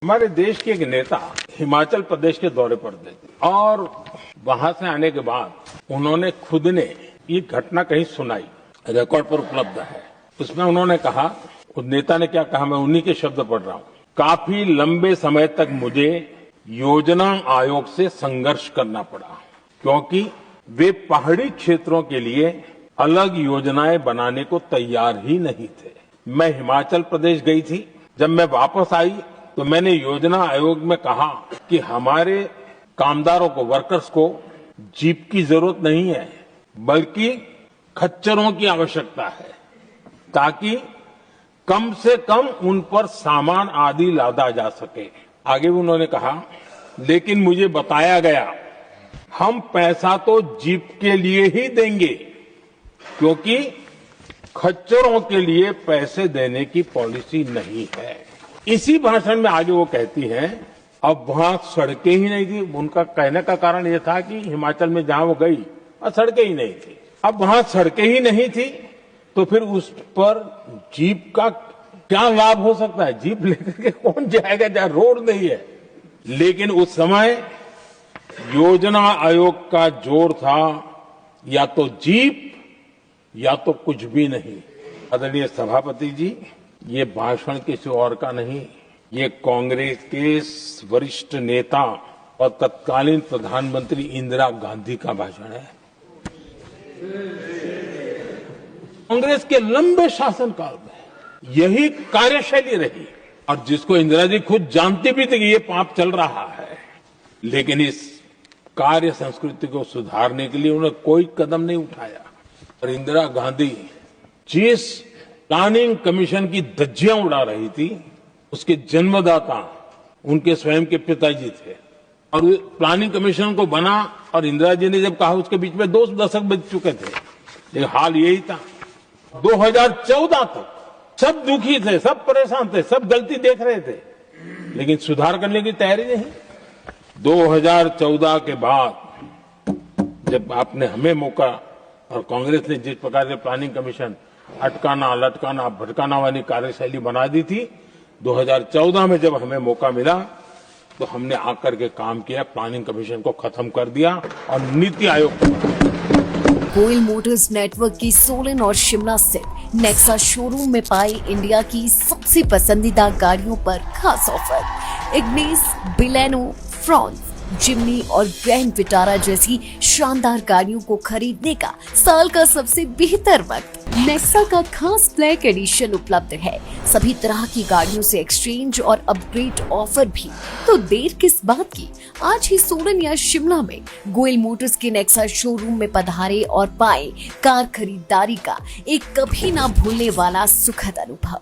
हमारे देश के एक नेता हिमाचल प्रदेश के दौरे पर थे और वहां से आने के बाद उन्होंने खुद ने ये घटना कहीं सुनाई, रिकॉर्ड पर उपलब्ध है। उसमें उन्होंने कहा, उस नेता ने क्या कहा, मैं उन्हीं के शब्द पढ़ रहा हूं। काफी लंबे समय तक मुझे योजना आयोग से संघर्ष करना पड़ा क्योंकि वे पहाड़ी क्षेत्रों के लिए अलग योजनाएं बनाने को तैयार ही नहीं थे। मैं हिमाचल प्रदेश गई थी। जब मैं वापस आई तो मैंने योजना आयोग में कहा कि हमारे कामदारों को, वर्कर्स को जीप की जरूरत नहीं है, बल्कि खच्चरों की आवश्यकता है ताकि कम से कम उन पर सामान आदि लादा जा सके। आगे उन्होंने कहा, लेकिन मुझे बताया गया हम पैसा तो जीप के लिए ही देंगे क्योंकि खच्चरों के लिए पैसे देने की पॉलिसी नहीं है। इसी भाषण में आगे वो कहती हैं, अब वहां सड़कें ही नहीं थी। उनका कहने का कारण यह था कि हिमाचल में जहां वो गई और सड़कें ही नहीं थी। अब वहां सड़कें ही नहीं थी तो फिर उस पर जीप का क्या लाभ हो सकता है? जीप लेकर के कौन जाएगा जहां रोड नहीं है? लेकिन उस समय योजना आयोग का जोर था या तो जीप या तो कुछ भी नहीं। आदरणीय सभापति जी, ये भाषण किसी और का नहीं, ये कांग्रेस के वरिष्ठ नेता और तत्कालीन प्रधानमंत्री इंदिरा गांधी का भाषण है। कांग्रेस के लंबे शासनकाल में यही कार्यशैली रही और जिसको इंदिरा जी खुद जानती भी थी कि ये पाप चल रहा है, लेकिन इस कार्य संस्कृति को सुधारने के लिए उन्होंने कोई कदम नहीं उठाया। और इंदिरा गांधी जिस प्लानिंग कमीशन की धज्जियां उड़ा रही थी, उसके जन्मदाता उनके स्वयं के पिताजी थे और प्लानिंग कमीशन को बना और इंदिरा जी ने जब कहा, उसके बीच में 2 दशक बज चुके थे। लेकिन हाल यही था, 2014 तक सब दुखी थे, सब परेशान थे, सब गलती देख रहे थे, लेकिन सुधार करने की तैयारी नहीं। 2014 के बाद जब आपने हमें मौका और कांग्रेस ने जिस प्रकार से प्लानिंग कमीशन अटकाना, लटकाना, भटकाना वाली कार्यशैली बना दी थी, 2014 में जब हमें मौका मिला तो हमने आकर के काम किया, प्लानिंग कमीशन को खत्म कर दिया और नीति आयोग को। गोयल मोटर्स नेटवर्क की सोलन और शिमला स्थित नेक्सा शोरूम में पाई इंडिया की सबसे पसंदीदा गाड़ियों पर खास ऑफर। इग्निस, बिलेनो, फ्रॉन्स, जिम्नी और ग्रैंड विटारा जैसी शानदार गाड़ियों को खरीदने का साल का सबसे बेहतर वक्त। नेक्सा का खास ब्लैक एडिशन उपलब्ध है। सभी तरह की गाड़ियों से एक्सचेंज और अपग्रेड ऑफर भी। तो देर किस बात की, आज ही सोलन या शिमला में गोयल मोटर्स के नेक्सा शोरूम में पधारे और पाए कार खरीदारी का एक कभी ना भूलने वाला सुखद अनुभव।